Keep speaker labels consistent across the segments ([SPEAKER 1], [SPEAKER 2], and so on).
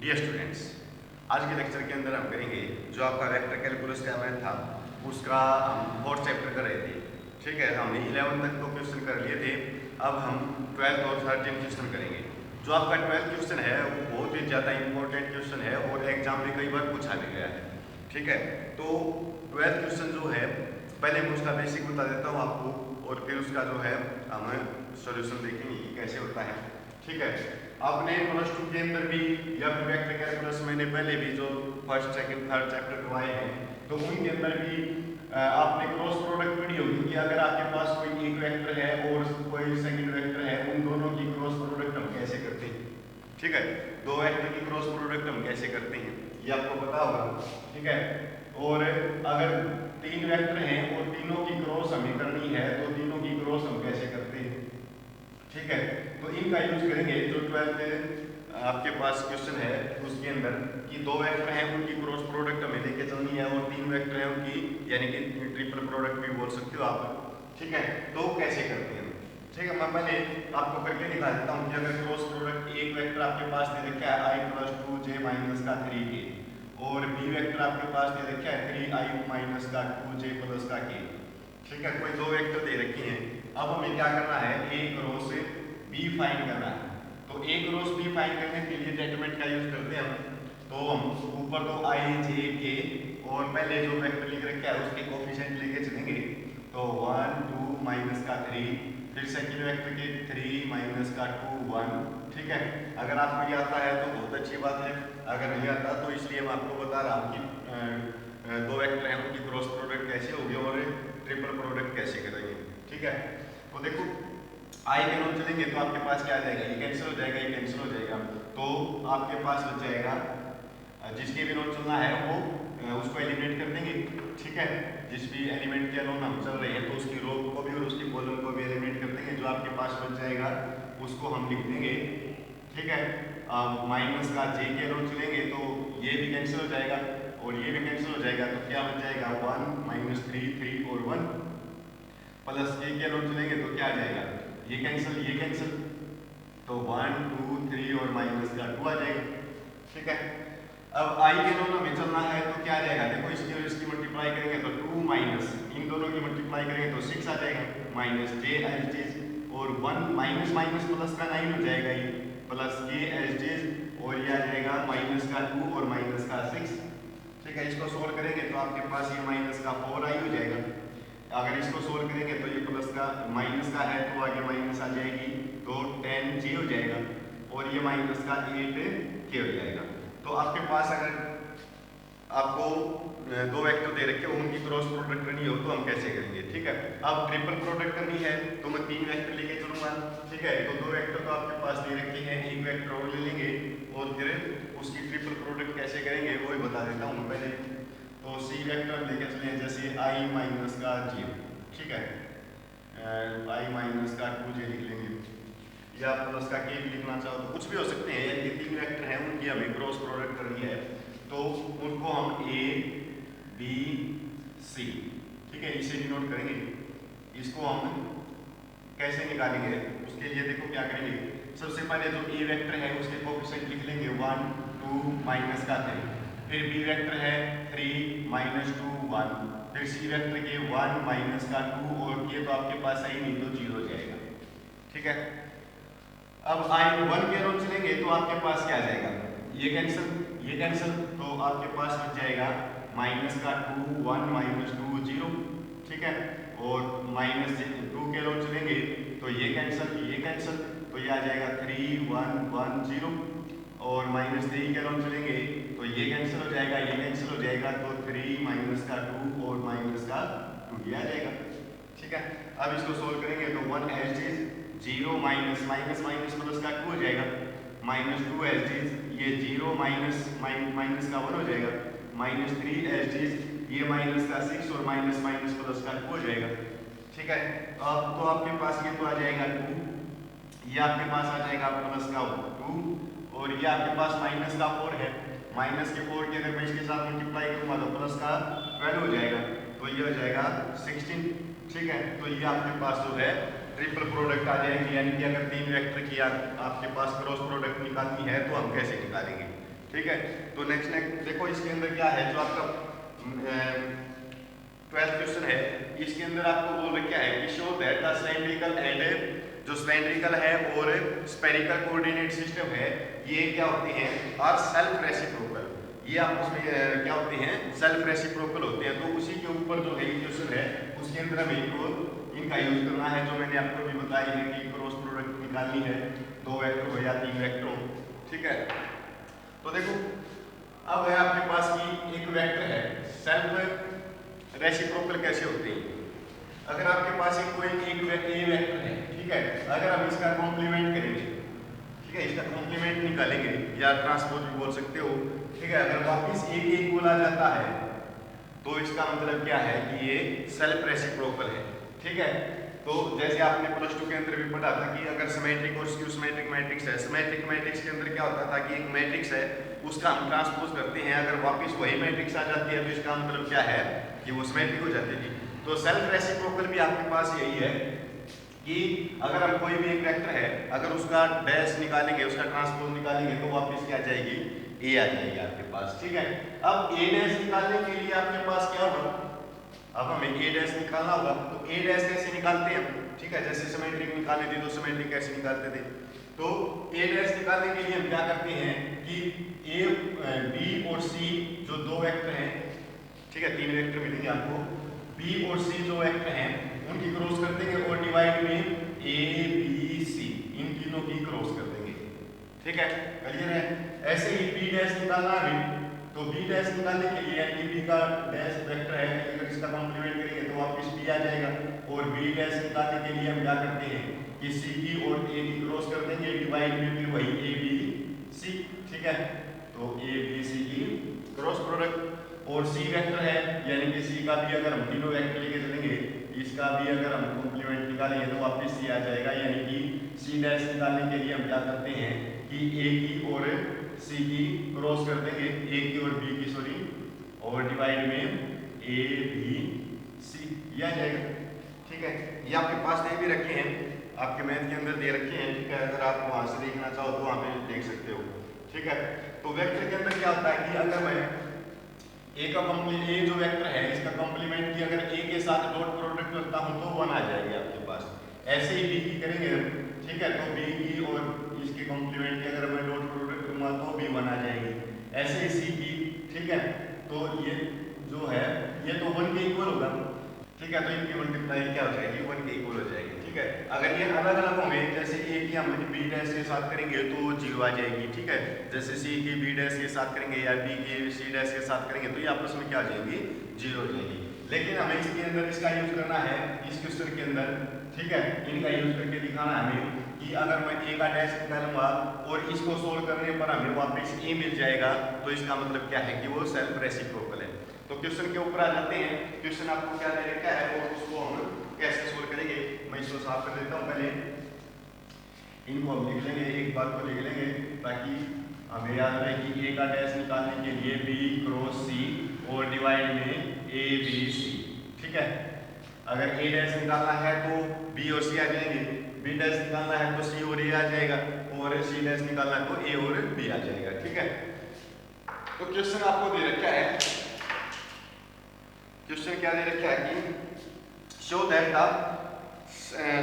[SPEAKER 1] Dear students, आज के lecture के अंदर हम करेंगे जो आपका वेक्टर कैलकुलस का मैथ था उसका हम फोर्थ चैप्टर कर रहे थे। ठीक है, हमने 11 तक तो क्वेश्चन कर लिए थे। अब हम 12th और 13 क्वेश्चन करेंगे। जो आपका 12th क्वेश्चन है वो बहुत ही ज़्यादा इंपॉर्टेंट क्वेश्चन है और एग्जाम में कई बार पूछा भी गया है। ठीक है, तो 12th क्वेश्चन जो है पहले मैं उसका बेसिक बता देता हूँ आपको और फिर उसका जो है हम सॉल्यूशन देखेंगे कि कैसे होता है। ठीक है, आपने प्लस टू के अंदर भी या फिर वेक्टर कैलकुलस मैंने पहले भी जो फर्स्ट सेकंड थर्ड चैप्टर करवाए हैं तो उनके अंदर भी आपने क्रॉस प्रोडक्ट पढ़ी होगी कि अगर आपके पास कोई एक वेक्टर है और कोई सेकंड वेक्टर है, उन दोनों की क्रॉस प्रोडक्ट हम कैसे करते हैं। ठीक है, दो वेक्टर की क्रॉस प्रोडक्ट हम कैसे करते हैं ये आपको पता होगा। ठीक है, और अगर तीन वेक्टर हैं और तीनों की क्रॉस हमें करनी है तो तीनों की क्रॉस हम कैसे करते हैं। ठीक है, तो इनका यूज करेंगे जो 12th आपके पास क्वेश्चन है उसके अंदर कि दो वेक्टर हैं उनकी क्रॉस प्रोडक्ट हमें लेके चलनी है और तीन वेक्टर हैं उनकी यानी कि ट्रिपल प्रोडक्ट भी बोल सकते हो आप। ठीक है, तो कैसे करते हैं। ठीक है, मैं पहले आपको करके दिखा देता हूँ कि अगर क्रॉस प्रोडक्ट एक वेक्टर आपके पास दे रखा है i + 2j - का 3k और बी वेक्टर आपके पास दे रखा है 3i - का 2j + का k। ठीक है, कोई दो वेक्टर दे रखी हैं। अब हमें क्या करना है, ए क्रॉस बी फाइंड करना है। तो ए क्रॉस बी फाइंड करने के लिए डेटरमिनेंट का यूज करते हैं हम। तो हम ऊपर तो i j k और पहले जो वेक्टर लिख रखा है उसके कोफिशिएंट लेके चलेंगे। तो 1 2 - का 3, फिर सेकंड वेक्टर के 3 - का 2 1। ठीक है, अगर आपको ये आता है तो बहुत अच्छी बात है, अगर नहीं आता तो इसलिए मैं आपको बता रहा हूँ कि दो वेक्टर हैं उनकी क्रॉस प्रोडक्ट कैसे होगी और ट्रिपल प्रोडक्ट कैसे करेंगे। ठीक है, तो देखो आई के नोट चलेंगे तो आपके पास क्या आ जाएगा, ये कैंसिल हो जाएगा, ये कैंसिल हो जाएगा, तो आपके पास बच जाएगा जिसके भी नोट चलना है वो उसको एलिमिनेट कर देंगे। ठीक है, जिस भी एलिमेंट के अलोन हम चल रहे हैं तो उसकी रो को भी और उसकी कॉलम को भी एलिमिनेट कर देंगे। जो आपके पास बच जाएगा उसको हम लिख देंगे। ठीक है, माइनस का जे के अलोन चलेंगे तो ये भी कैंसिल हो जाएगा और ये भी कैंसिल हो जाएगा, तो क्या बच जाएगा 1 - 3 3 और 1 प्लस के अलोन चलेंगे तो क्या आ जाएगा, ये कैंसिल ये कैंसिल, तो 1 2 3 और माइनस का 2 आ जाएगा। ठीक है, अब आई के दोनों में चलना है तो क्या आ जाएगा, देखो इसकी और इसकी मल्टीप्लाई करेंगे तो 2 माइनस इन दोनों की मल्टीप्लाई करेंगे तो 6 आ जाएगा, माइनस जे एज इज और 1 माइनस माइनस प्लस का 9 हो जाएगा, ये प्लस के एज इज और ये आ जाएगा माइनस का 2 और माइनस का 6। ठीक है, इसको सोल्व करेंगे तो आपके पास ये माइनस का 4 आई हो जाएगा। अगर इसको सोल्व करेंगे तो ये प्लस का माइनस का है तो आगे माइनस आ जाएगी तो 10 जे हो जाएगा और ये माइनस का 8 के हो जाएगा। तो आपके पास अगर आपको दो वेक्टर दे रखे हो उनकी क्रॉस प्रोडक्ट करनी हो तो हम कैसे करेंगे। ठीक है, अब ट्रिपल प्रोडक्ट करनी है तो मैं तीन वेक्टर लेके चलूंगा। ठीक है, तो दो वेक्टर तो आपके पास दे रखे हैं, एक वेक्टर और ले लेंगे और फिर उसकी ट्रिपल प्रोडक्ट कैसे करेंगे वो ही बता देता हूँ पहले। तो सी वेक्टर लेके चले जैसे i - का j। ठीक है, i - का 2j लिख लेंगे या प्लस का k भी लिखना चाहो तो कुछ भी हो सकते हैं। ये तीन वेक्टर हैं उनकी हमें क्रॉस प्रोडक्ट करनी है तो उनको हम a b c, ठीक है, इसे डिनोट करेंगे। इसको हम कैसे निकालेंगे उसके लिए देखो क्या करेंगे, सबसे पहले जो a वेक्टर है उसके कोफिशिएंट लिख लेंगे 1 2 - का 3, फिर बी वेक्टर है 3 - 2 1, फिर सी वेक्टर के 1 - का 2 और ये तो आपके पास है ही नहीं तो 0 हो जाएगा। ठीक है, अब आई 1 के रोज चलेंगे तो आपके पास क्या आ जाएगा, ये कैंसिल तो आपके पास बच जाएगा माइनस का 2 1 - 2 0। ठीक है, और -2 के रोज चलेंगे तो ये कैंसिल तो ये आ जाएगा 3 1 1 0 और -3 के रोज चलेंगे तो ये कैंसिल हो जाएगा, ये कैंसिल हो जाएगा तो 3 - का 2 और माइनस का 2 ये आ जाएगा। ठीक है, अब इसको सोल्व करेंगे तो 1 एज इज 0 माइनस प्लस का 2 हो जाएगा, -2 एज इज ये 0 माइनस का 1 हो जाएगा, -3 एज इज ये माइनस का 6 और माइनस प्लस का 2 हो जाएगा। ठीक है, अब तो आपके पास ये तो आ जाएगा 2, ये आपके पास आ जाएगा प्लस का 2 और ये आपके पास माइनस का 4 है, माइनस के 4 की अगर मैं इसके साथ मल्टीप्लाई करूंगा तो प्लस का 12 हो जाएगा तो ये हो जाएगा 16। ठीक है, तो ये आपके पास जो है ट्रिपल प्रोडक्ट आ जाएगी, यानी कि अगर तीन वेक्टर की आपके पास क्रॉस प्रोडक्ट निकालनी है तो हम कैसे निकालेंगे। ठीक है। तो नेक्स्ट देखो इसके अंदर क्या है, जो आपका 12th क्वेश्चन है, इसके अंदर आपको बोल रखा है कि show that the cylindrical and जो सिलेंड्रिकल है और स्फेरिकल कोऑर्डिनेट सिस्टम है, ये क्या होते हैं, आर सेल्फ रेसिप्रोकल। ये आपस में क्या होते हैं, सेल्फ रेसिप्रोकल होते हैं। तो उसी के ऊपर जो है क्वेश्चन है, उसके अंदर हमें इनका यूज करना है, जो मैंने आपको भी बताया है कि क्रॉस प्रोडक्ट निकालनी है, 2 वेक्टर हो या 3 वेक्टर हो, ठीक है। तो देखो अब है आपके पास की एक वेक्टर है, सेल्फ रेसिप्रोकल कैसे होते हैं। अगर आपके पास कोई एक वेक्टर है, ठीक है, अगर हम इसका कॉम्प्लीमेंट करेंगे, ठीक है, इसका कॉम्प्लीमेंट निकालेंगे या ट्रांसपोज भी बोल सकते हो, ठीक है। अगर वापिस एक बोला जाता है तो इसका मतलब क्या है कि ये सेल्फ रेसिप्रोकल है, ठीक है। तो जैसे आपने प्लस 2 के अंदर भी पढ़ा था कि अगर सिमेट्रिक और स्क्यू सिमेट्रिक मैट्रिक्स है, सिमेट्रिक मैट्रिक्स के अंदर क्या होता था कि एक मैट्रिक्स है, उसका हम ट्रांसपोज करते हैं, अगर वापस वही मैट्रिक्स आ जाती है तो इसका मतलब क्या है कि वो सिमेट्रिक हो जाती है। तो सेल्फ रेसिप्रोकल भी आपके पास यही है कि अगर हम कोई भी एक वेक्टर है, अगर उसका डैश निकालेंगे, उसका ट्रांसपोज निकालेंगे, तो वापस क्या आ जाएगी, ए आ जाएगी आपके पास, ठीक है। अब ए डैश निकालने के लिए आपके पास क्या होगा, अब हमें ए डैश निकालना होगा। तो ए डैश कैसे निकालते हैं, ठीक है, जैसे सिमेट्रिक निकालने थे तो सिमेट्रिक कैसे निकालते थे। तो ए डैश निकालने के लिए हम क्या करते हैं कि ए बी और सी जो 2 वेक्टर हैं, ठीक है, 3 वेक्टर मिलेंगे आपको, बी और सी जो वेक्टर हैं उनकी क्रॉस कर देंगे और डिवाइड में ए बी सी, इन तीनों की क्रॉस कर देंगे, ठीक है, क्लियर है। ऐसे ही बी डैश निकालना है, तो बी डैश निकालने के लिए यानी बी का डैश वेक्टर है, अगर इसका कॉम्प्लीमेंट करेंगे तो वापस बी आ जाएगा। और बी डैश निकालने के लिए हम क्या करते हैं कि सी की और ए की क्रॉस कर देंगे, डिवाइड में फिर वही ए बी सी, ठीक है। तो ए बी सी की क्रॉस प्रोडक्ट और सी वेक्टर है, यानी कि सी का भी अगर हम तीनों वेक्टर लेके चलेंगे, इसका भी अगर हम कॉम्प्लीमेंट निकालेंगे तो वापस सी आ जाएगा, यानी कि सी डैश निकालने के लिए हम क्या करते हैं कि ए की और सी की क्रॉस कर देंगे, ए की और बी की, सॉरी, और डिवाइड में ए बी सी, ये आ जाएगा, ठीक है। ये आपके पास दे भी रखे हैं, आपके मैथ के अंदर दे रखे हैं, ठीक है, अगर आप वहां से देखना चाहो तो वहां पे देख सकते हो, ठीक है। तो वेक्टर के अंदर क्या होता है कि अगर मैं ए का ए जो वेक्टर है इसका कॉम्प्लीमेंट की अगर ए के साथ डॉट प्रोडक्ट करता हूं तो 1 आ जाएगी आपके पास। ऐसे ही बी की करेंगे, ठीक है, तो बी की और इसके कॉम्प्लीमेंट की अगर मैं डॉट प्रोडक्ट करूंगा तो भी 1 आ जाएगी। ऐसे ही सी की, ठीक है, तो ये जो है ये तो 1 के इक्वल होगा, ठीक है, तो इनकी मल्टीप्लाई क्या हो जाएगी, 1 के इक्वल हो जाएगी, ठीक है। अगर ये अलग अलग होंगे, जैसे ए की हम बी डैश के साथ करेंगे तो 0 आ जाएगी, ठीक है, जैसे सी की बी डैश के साथ करेंगे या बी की सी डैश के साथ करेंगे तो ये आपस में क्या आ जाएगी, 0 हो जाएगी। लेकिन हमें इसके अंदर इसका यूज करना है, इस क्वेश्चन के अंदर, ठीक है, इनका यूज करके दिखाना है हमें कि अगर मैं ए का डैश निकालूंगा और इसको सोल्व करने पर हमें वापस ए मिल जाएगा, तो इसका मतलब क्या है कि वो सेल्फ रेसिप्रोकल है। तो क्वेश्चन के ऊपर आ जाते हैं, क्वेश्चन आपको क्या दे रखा है और उसको हम कैसे सोल्व करेंगे। मैं इसको साफ कर देता हूं, पहले इनको हम लिख लेंगे, एक बार को लिख लेंगे ताकि हमें याद रहे कि ए का डैश निकालने के लिए बी क्रॉस सी और डिवाइड में ए बी सी, ठीक है। अगर ए डैश निकालना है तो बी और सी आ जाएंगे, बी डैश निकालना है तो सी और ए आ जाएगा, और सी डैश निकालना है तो ए और बी आ जाएगा, ठीक है। तो क्वेश्चन आपको दे रखा है, क्वेश्चन क्या दे रखा है कि show that the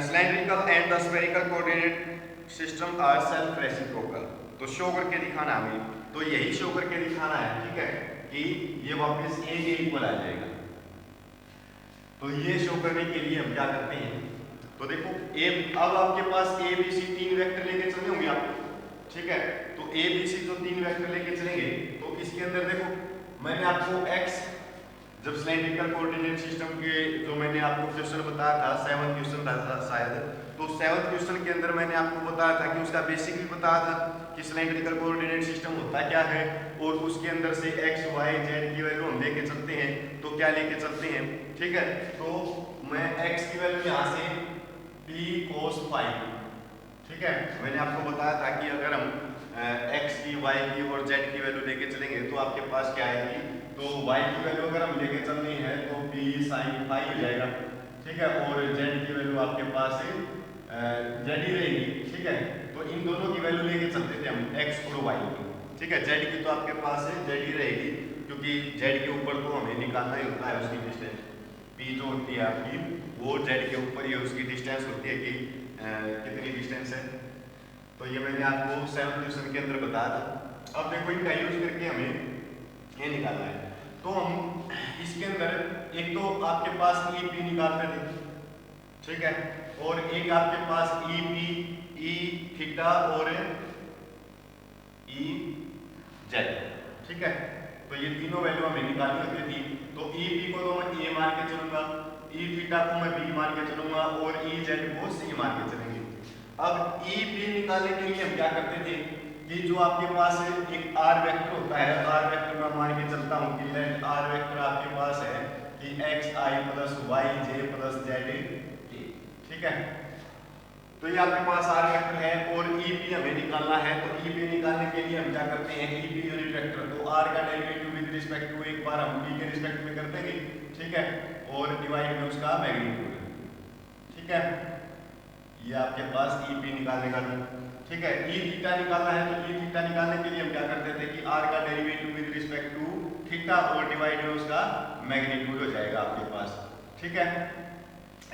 [SPEAKER 1] cylindrical and the spherical coordinate system are self reciprocal. तो शो करके दिखाना हमें, तो यही शो करके दिखाना है, ठीक है, कि ये वापस ए के इक्वल आ जाएगा। तो ये शो करने के लिए हम क्या करते हैं, तो देखो ए, अब आपके पास ए बी सी 3 वेक्टर लेके चले होंगे आप, ठीक है। तो ए बी सी जो 3 वेक्टर लेके चलेंगे तो इसके अंदर देखो मैंने आपको x, जब सिलेंड्रिकल कोऑर्डिनेट सिस्टम के जो मैंने आपको क्वेश्चन बताया था, 7th क्वेश्चन था शायद, तो 7th क्वेश्चन के अंदर मैंने आपको बताया था कि उसका बेसिक भी बताया था कि सिलेंड्रिकल कोऑर्डिनेट सिस्टम होता क्या है, और उसके अंदर से x y z की वैल्यू हम लेके चलते हैं, तो क्या लेके चलते हैं, ठीक है। तो मैं x की वैल्यू यहाँ से p cos phi, ठीक है, मैंने आपको बताया था कि अगर हम x की y की और z की वैल्यू लेके चलेंगे तो आपके पास क्या आएगी, तो y की वैल्यू अगर हम लेके चलनी है तो p sin phi हो जाएगा, ठीक है, और z की वैल्यू आपके पास z ही रहेगी, ठीक है। तो इन दोनों की वैल्यू लेके चलते थे हम x और y की, ठीक है, जेड की तो आपके पास है जेड ही रहेगी, क्योंकि जेड के ऊपर तो हमें निकालना ही होता है उसकी डिस्टेंस। पी जो होती है आपकी वो जेड के ऊपर ही उसकी डिस्टेंस होती है कि कितनी डिस्टेंस है। तो ये मैंने आपको 7th क्वेश्चन के अंदर बताया था। अब देखो इनका यूज करके हमें ये निकालना है। तो हम इसके अंदर एक तो आपके पास ई पी निकालते थे, ठीक है, और एक आपके पास ई पी, ई थीटा और ई जेड, ठीक है। तो ये तीनों वैल्यू हमें निकालनी होती थी। तो ई पी को तो मैं ए मान के चलूंगा, ई थीटा को मैं बी मान के चलूंगा और ई जेड को सी मान के चलेंगे। अब ई पी निकालने के लिए हम क्या करते थे कि जो आपके पास एक आर वेक्टर होता है, आर वेक्टर मैं मान के चलता हूँ कि लेट आर वेक्टर आपके पास है कि एक्स आई प्लस वाई जे प्लस जेड के, ठीक है। तो ये आपके पास आर वेक्टर है और ई पी हमें निकालना है। तो ई पी निकालने के लिए हम क्या करते हैं, ई पी यूनिट वेक्टर, तो आर का डेरिवेटिव विद रिस्पेक्ट टू एक बार हम पी के रिस्पेक्ट में कर देंगे, ठीक है, और डिवाइड में उसका मैग्नीट्यूड, ठीक है। ये आपके पास ई पी निकालने का था, ठीक है। ई थीटा निकालना है, तो ई थीटा निकालने के लिए हम क्या करते थे कि आर का derivative with respect to theta और डिवाइड में उसका मैग्नीट्यूड हो जाएगा आपके पास, ठीक है।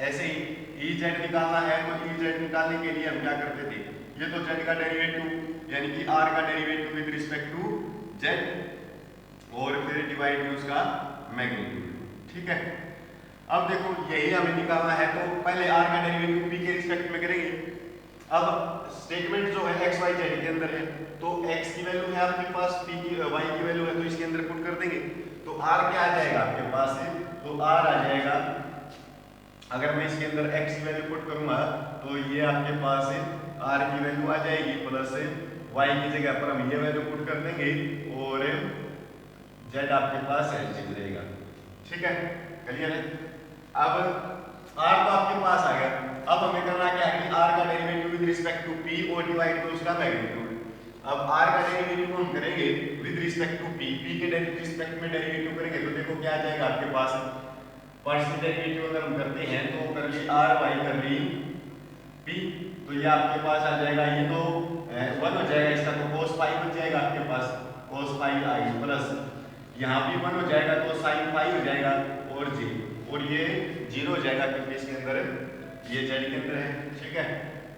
[SPEAKER 1] ऐसे ही ई जेड निकालना है, तो ई जेड निकालने के लिए हम क्या करते थे, ये तो जेड का डेरिवेटिव यानी कि आर का derivative with respect to z और फिर डिवाइड में उसका मैग्नीट्यूड, ठीक है। अब देखो यही हमें निकालना है, तो पहले आर का डेरिवेटिव पी के रिस्पेक्ट में करेंगे। अब स्टेटमेंट जो है एक्स वाई जेड के अंदर है, तो एक्स की वैल्यू है आपके पास, पी की वाई की वैल्यू है, तो इसके अंदर पुट कर देंगे। तो आर क्या आ जाएगा आपके पास है, तो आर आ जाएगा, अगर मैं इसके अंदर x की वैल्यू पुट करूंगा तो ये आपके पास r की वैल्यू आ जाएगी प्लस y की जगह पर हम ये वैल्यू पुट कर देंगे और z आपके पास ऐसे रहेगा, ठीक है, क्लियर है। अब r तो आपके पास आ गया, अब हमें करना क्या है कि r का derivative with respect to p और डिवाइड में उसका मैग्नीट्यूड। अब r का डेरिवेटिव हम करेंगे विद रिस्पेक्ट टू p के रिस्पेक्ट में डेरिवेटिव करेंगे तो देखो क्या आ जाएगा आपके पास, पार्शियल डेरिवेटिव अगर हम करते हैं तो कर ली आर वाई कर ली पी, तो ये आपके पास आ जाएगा, ये तो 1 हो जाएगा, इसका तो cos फाई बच जाएगा आपके पास, cos फाई आई प्लस यहाँ भी 1 हो जाएगा तो sin फाई हो जाएगा और जी, और ये 0 हो जाएगा क्योंकि इसके अंदर ये जेड के अंदर है, ठीक है।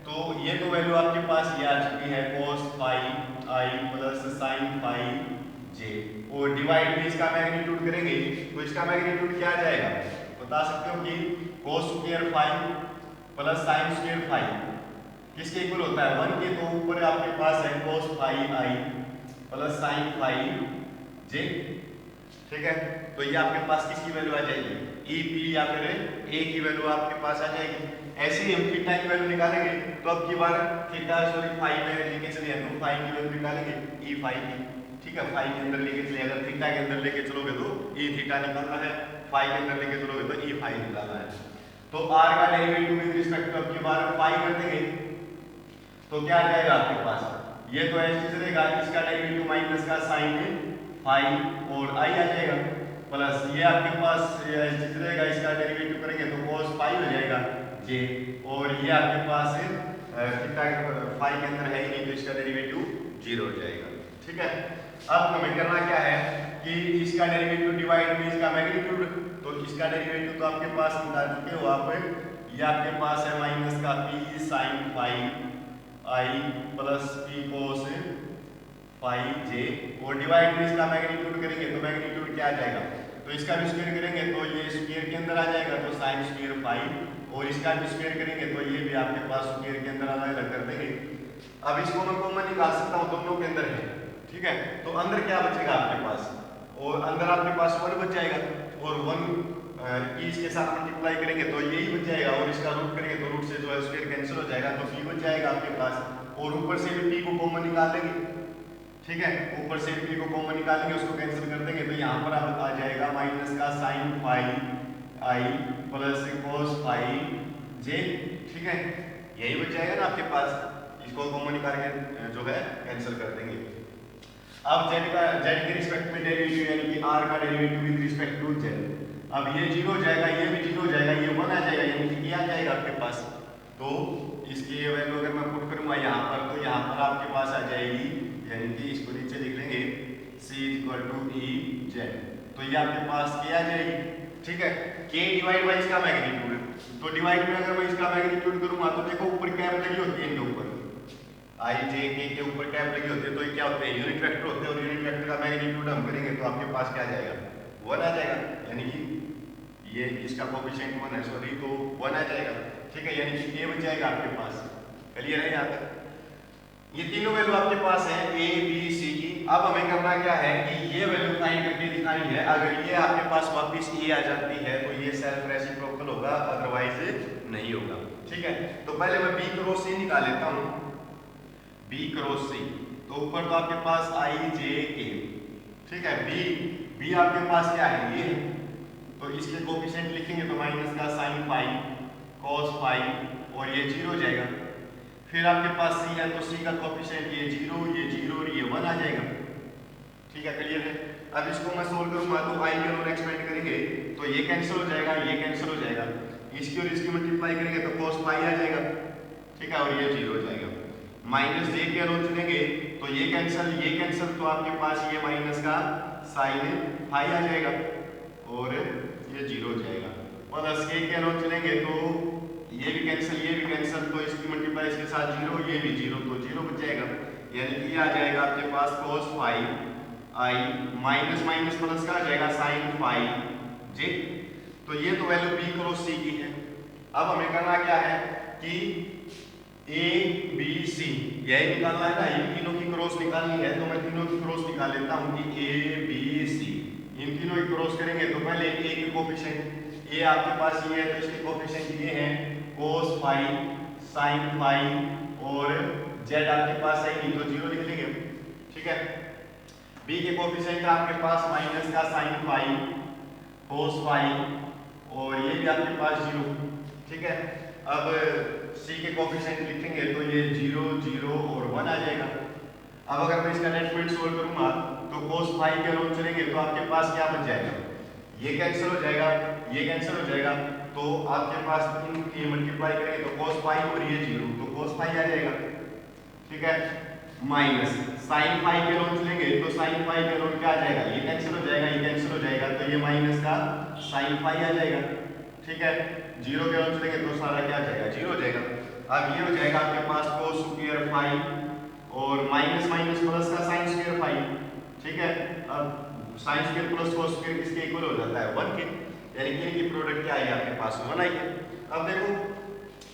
[SPEAKER 1] तो ये तो वैल्यू आपके पास ये आ चुकी है cos phi I plus sin phi जे, और डिवाइड में इसका मैग्नीट्यूड करेंगे तो इसका मैग्नीट्यूड क्या आ जाएगा, बता सकते हो कि cos square phi plus sin square phi किसके इक्वल होता है 1 के, तो ऊपर आपके पास है cos phi I plus sin phi जे, ठीक है। तो ये आपके पास किसकी वैल्यू आ जाएगी, ई पी या फिर ए की वैल्यू आपके पास आ जाएगी। ऐसे ही हम थीटा की वैल्यू निकालेंगे, तो अब की बार थीटा सॉरी फाई में लेके चले तो फाई की वैल्यू निकालेंगे ई फाई की, ठीक है, फाई के अंदर लेके चले, अगर थीटा के अंदर लेके चलोगे तो ई थीटा निकालना है, फाई के अंदर लेके चलोगे तो ई फाई निकालना है। तो आर का डेरिवेटिव विद रिस्पेक्ट टू अब की बार फाई कर देंगे तो क्या आ जाएगा आपके पास, ये तो ऐसे चलेगा, इसका डेरिवेटिव माइनस का साइन फाई और आई आ जाएगा प्लस ये आपके पास ऐसे चलेगा, इसका डेरिवेटिव करेंगे तो cos फाई हो जाएगा जे, और ये आपके पास थीटा फाई के अंदर है ही नहीं तो इसका डेरिवेटिव 0 हो जाएगा, ठीक है। अब हमें करना क्या है कि इसका डेरिवेटिव डिवाइड में इसका मैग्नीट्यूड, तो इसका डेरिवेटिव तो आपके पास निकाल चुके हो आप, ये आपके पास है माइनस का P sine phi I plus P cos phi जे, और डिवाइड में इसका मैग्नीट्यूड करेंगे तो मैग्नीट्यूड क्या आ जाएगा, तो इसका भी स्क्वायर करेंगे तो ये स्क्वायर के अंदर आ जाएगा तो साइन स्क्वायर फाई, और इसका भी स्क्वायर करेंगे तो ये भी आपके पास स्क्वायर के अंदर अलग अलग कर देंगे। अब इसको मैं कॉमन निकाल सकता हूँ, दोनों के अंदर है, ठीक है। तो अंदर क्या बचेगा आपके पास, और अंदर आपके पास 1 बच जाएगा, और 1 इसके साथ मल्टीप्लाई करेंगे तो यही बच जाएगा, और इसका रूट करेंगे तो रूट से जो है स्क्वायर कैंसिल हो जाएगा तो पी बच जाएगा आपके पास, और ऊपर से भी पी को कॉमन निकाल लेंगे, ठीक है, ऊपर से पी को कॉमन निकालेंगे उसको कैंसिल कर देंगे तो यहाँ पर आ जाएगा माइनस का sine phi I plus cos phi जे, ठीक है, यही बच जाएगा ना आपके पास, इसको कॉमन निकाल के जो है कैंसिल कर देंगे। अब z के रिस्पेक्ट में डेरिवेटिव यानी कि r का derivative with respect to z, अब ये 0 हो जाएगा, ये भी 0 हो जाएगा, ये 1 आ जाएगा यानी कि ये आ जाएगा आपके पास, तो इसकी वैल्यू अगर मैं पुट करूंगा यहाँ पर तो यहाँ पर आपके पास आ जाएगी, यानी कि इसको नीचे लिख लेंगे इक्वल टू ई जेड, तो ये आपके पास के आ जाएगी, ठीक है। के डिवाइड बाई इसका मैग्नीट्यूड, तो डिवाइड में अगर मैं इसका मैग्नीट्यूड करूंगा तो देखो ऊपर कैप लगी होती है, इनके ऊपर आई जे के ऊपर कैप लगी होती है, तो ये क्या होते हैं, यूनिट वेक्टर होते हैं, और यूनिट वेक्टर का मैग्नीट्यूड हम करेंगे तो आपके पास क्या आ जाएगा, 1 आ जाएगा, यानी कि ये इसका कोएफिशिएंट 1 है, सॉरी, तो 1 आ जाएगा, ठीक है, यानी कि ये बच जाएगा आपके पास। क्लियर है यहाँ तक? ये तीनों वैल्यू आपके पास है ए बी सी की। अब हमें करना क्या है कि ये वैल्यू फाइंड करके दिखानी है। अगर ये आपके पास वापस ए आ जाती है तो ये सेल्फ रेसिप्रोकल होगा, अदरवाइज नहीं होगा, ठीक है। तो पहले मैं बी क्रॉस सी निकाल लेता हूँ, बी क्रॉस सी, तो ऊपर तो आपके पास आई जे के, ठीक है, बी आपके पास क्या है, ये, तो इसके कोएफिशिएंट लिखेंगे तो माइनस का साइन फाई, कॉस फाई, और ये 0 हो जाएगा। फिर आपके पास सी है तो सी का कोएफिशिएंट ये 0 और ये 1 आ जाएगा, ठीक है, क्लियर है। अब इसको मैं सोल्व करूंगा तो आई के नॉन एक्सपेंड करेंगे तो ये कैंसिल हो जाएगा, ये कैंसिल हो जाएगा, इसकी और इसकी मल्टीप्लाई करेंगे तो cos पाई आ जाएगा, ठीक है, और ये 0 हो जाएगा। माइनस जे के अलोन चुनेंगे तो ये कैंसिल, तो आपके पास ये माइनस का साइन फाई आ जाएगा और ये 0 हो जाएगा। प्लस के अलोन चुनेंगे तो ये भी कैंसिल, तो इसकी मल्टीप्लाई इसके साथ 0, ये भी 0, तो 0 बच जाएगा, यानी कि आ जाएगा आपके पास cos फाई आई माइनस माइनस प्लस का आ जाएगा साइन फाई जे। तो ये तो वैल्यू बी क्रॉस सी की है। अब हमें करना क्या है कि ए बी सी यही निकालना है ना, इन तीनों की क्रॉस निकालनी है, तो मैं तीनों की क्रॉस निकाल लेता हूँ कि ए बी सी, इन तीनों की क्रॉस करेंगे तो पहले ए के कोएफिशिएंट, ए आपके पास ये है तो इसके कोएफिशिएंट ये हैं cos फाई, sin फाई, और z आपके पास है नहीं तो 0 लिख लेंगे, ठीक है। b के कोएफिशिएंट आपके पास माइनस का sin फाई, cos फाई, और ये भी आपके पास 0, ठीक है। अब c के कोएफिशिएंट लिखेंगे तो ये 0 और 1 आ जाएगा। अब अगर मैं इसका नेट पॉइंट सोल्व करूंगा तो cos फाई के अलोन चलेंगे तो आपके पास क्या बच जाएगा, ये कैंसिल हो जाएगा, ये कैंसिल हो जाएगा, तो आपके पास इनकी मल्टीप्लाई करेंगे तो cos फाई और ये 0, तो cos फाई आ जाएगा, ठीक है। माइनस sin फाई के अलोन चलेंगे तो sin फाई के अलोन क्या आ जाएगा, ये कैंसिल हो जाएगा, ये कैंसिल हो जाएगा, तो ये माइनस का sin फाई आ जाएगा, ठीक है। 0 के अलोन चलेंगे तो सारा क्या आ जाएगा, 0 हो जाएगा। अब ये हो जाएगा आपके पास cos स्क्वायर फाई और माइनस माइनस प्लस का sin स्क्वायर फाई, ठीक है। अब sin square plus cos square किसके इक्वल हो जाता है, 1 के, यानी कि इनकी प्रोडक्ट क्या आई आपके पास, 1 आई है। अब देखो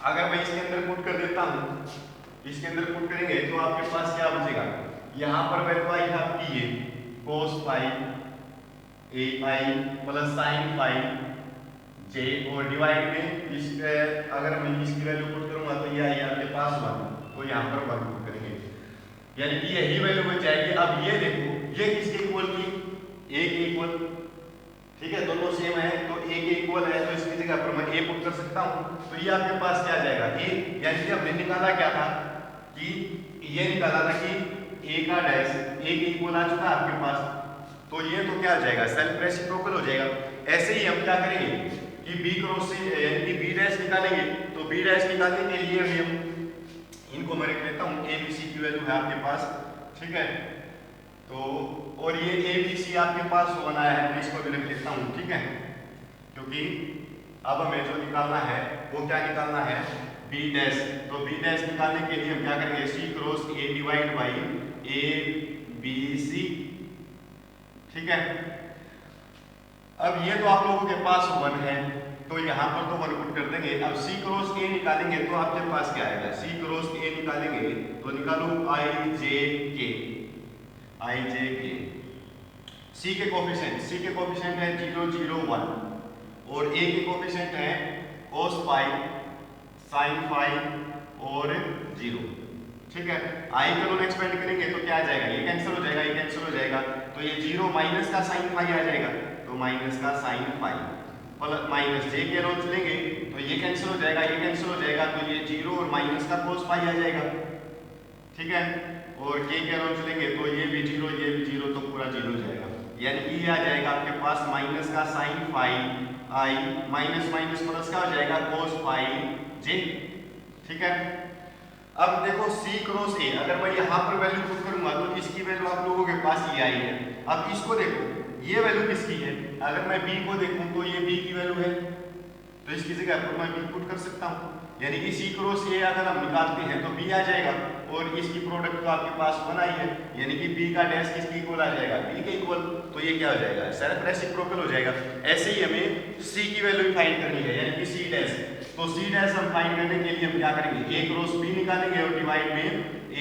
[SPEAKER 1] अगर मैं इसके अंदर पुट कर देता हूँ, इसके अंदर पुट करेंगे तो आपके पास क्या बचेगा, यहाँ पर वैल्यू आई है आपकी ये cos फाई ए आई प्लस sin फाई जे, और डिवाइड में इस अगर मैं इसकी वैल्यू पुट करूंगा तो ये आई आपके पास 1, तो यहाँ पर 1 पुट करेंगे, यानी कि यही वैल्यू बच जाएगी। अब ये देखो ये किसके इक्वल थी, ए के इक्वल, ठीक है, दोनों सेम है तो ए के इक्वल है, तो इसकी जगह पर मैं ए पुट कर सकता हूं, तो ये आपके पास क्या आ जाएगा ए, यानी कि हमने निकाला क्या था कि ये निकाला था कि ए का डैश ए के इक्वल आ चुका है आपके पास, तो ये तो क्या आ जाएगा, सेल्फ रेसिप्रोकल हो जाएगा। ऐसे ही हम क्या करेंगे कि बी क्रॉस से यानी कि बी डैश निकालेंगे, तो बी डैश निकालने के लिए हम इनको मैं लिख लेता हूँ, ए बी सी की वैल्यू है आपके पास, ठीक है। तो और ये ए बी सी आपके पास 1 आया है, मैं इसको भी लिख लेता हूँ, ठीक है, क्योंकि अब हमें जो निकालना है वो क्या निकालना है, बी डैश। तो बी डैश निकालने के लिए हम क्या करेंगे, C cross A divide by A B C, ठीक है। अब ये तो आप लोगों के पास 1 है तो यहाँ पर तो 1 पुट कर देंगे। अब सी क्रॉस ए निकालेंगे तो आपके पास क्या आएगा, सी क्रॉस ए निकालेंगे तो निकालो आई जे के, सी के कोएफिशिएंट है 0 0 1 और ए के कोएफिशिएंट है cos फाई, sin फाई और 0, ठीक है। आई का नॉन एक्सपेंड करेंगे तो क्या आ जाएगा, ये कैंसिल हो जाएगा, ये कैंसिल हो जाएगा, तो ये 0 माइनस का sin फाई आ जाएगा, तो माइनस का sin फाई प्लस माइनस जे के अलोन लेंगे तो ये कैंसिल हो जाएगा, ये कैंसिल हो जाएगा, तो ये 0 और माइनस का cos फाई आ जाएगा, ठीक है। और के अलोन लेंगे तो ये भी 0 ये भी 0, तो पूरा 0 हो जाएगा, यानी कि ये आ जाएगा आपके पास माइनस का sin फाई आई माइनस माइनस प्लस का हो जाएगा cos फाई जे, ठीक है। अब देखो सी क्रॉस ए, अगर मैं यहाँ पर वैल्यू पुट करूंगा तो इसकी वैल्यू आप लोगों के पास ये आई है, अब इसको देखो, ये वैल्यू किसकी है? अगर मैं b को देखूं तो ये b की वैल्यू है, तो इसकी जगह पर मैं b पुट कर सकता हूं, यानी कि c क्रॉस a अगर हम निकालते हैं तो b आ जाएगा, और इसकी प्रोडक्ट तो आपके पास 1 आई है, यानी कि b का डैश किसके इक्वल आ जाएगा? b के इक्वल। तो ये क्या हो जाएगा? सेल्फ रेसिप्रोकल हो जाएगा। ऐसे ही हमें c की वैल्यू फाइंड करनी है, यानी कि c डैश। तो c डैश हम फाइंड करने के लिए हम क्या करेंगे? a क्रॉस b निकालेंगे और डिवाइड में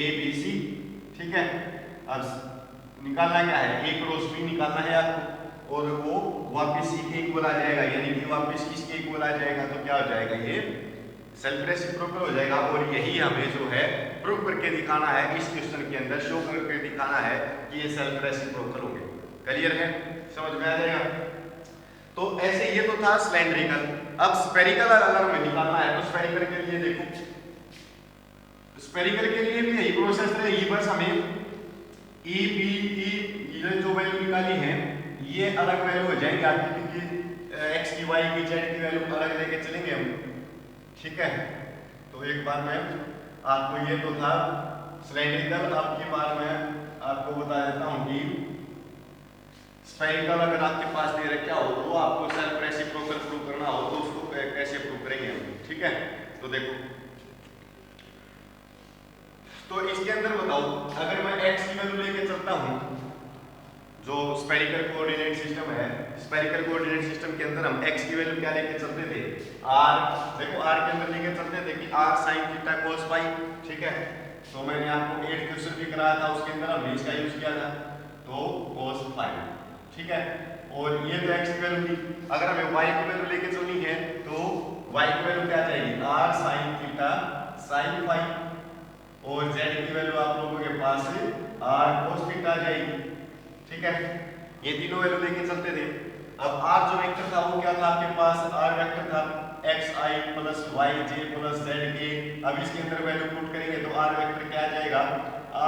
[SPEAKER 1] a b c, ठीक है। अब निकालना क्या है? a क्रॉस b निकालना है आपको, और वो वापस c के इक्वल आ जाएगा, यानी कि वापस किसके इक्वल आ जाएगा? तो क्या हो जाएगा? ये सेल्फ रेसिप्रोकल हो जाएगा। और यही हमें जो है प्रूव करके दिखाना है, इस क्वेश्चन के अंदर शो करके दिखाना है कि ये सेल्फ रेसिप्रोकल होंगे। क्लियर है? समझ में आ जाएगा? तो ऐसे ये तो था सिलेंड्रिकल। अब स्फेरिकल अगर हमें निकालना है तो स्फेरिकल के लिए देखो, स्फेरिकल के लिए भी यही प्रोसेस रहेगी, बस हमें ई बी ई ये जो वैल्यू निकाली है ये अलग वैल्यू हो जाएंगे आपकी, क्योंकि एक्स की वाई की जेड की वैल्यू अलग लेके चलेंगे हम, ठीक है। तो एक बार मैं आपको, ये तो था सिलेंड्रिकल, अब की बार मैं आपको बता देता हूं कि स्फेरिकल अगर आपके पास दे रखा हो तो आपको सेल्फ रेसिप्रोकल प्रूव करना हो तो उसको कैसे प्रूव करेंगे हम, ठीक है। तो देखो, तो इसके अंदर बताओ, अगर मैं x की वैल्यू लेके चलता हूं, जो स्फेरिकल कोऑर्डिनेट सिस्टम है, स्फेरिकल कोऑर्डिनेट सिस्टम के अंदर हम x की वैल्यू क्या लेके चलते थे? r। देखो r के अंदर लेके चलते थे कि r sin theta cos phi, ठीक है। तो मैंने आपको 8th क्वेश्चन भी कराया था, उसके अंदर हमने इसका यूज किया था, तो cos फाई, ठीक है। और ये तो x की वैल्यू थी। अगर हमें y की वैल्यू लेके चलनी है तो y की वैल्यू क्या जाएगी? r sin theta sin phi, और z की वैल्यू आप लोगों के पास r cos थीटा आ जाएगी, ठीक है। ये तीनों वैल्यू लेके चलते थे। अब r जो वेक्टर था वो क्या था आपके पास? r वेक्टर था xi plus yj plus zk। अब इसके अंदर वैल्यू पुट करेंगे तो r वेक्टर क्या आ जाएगा?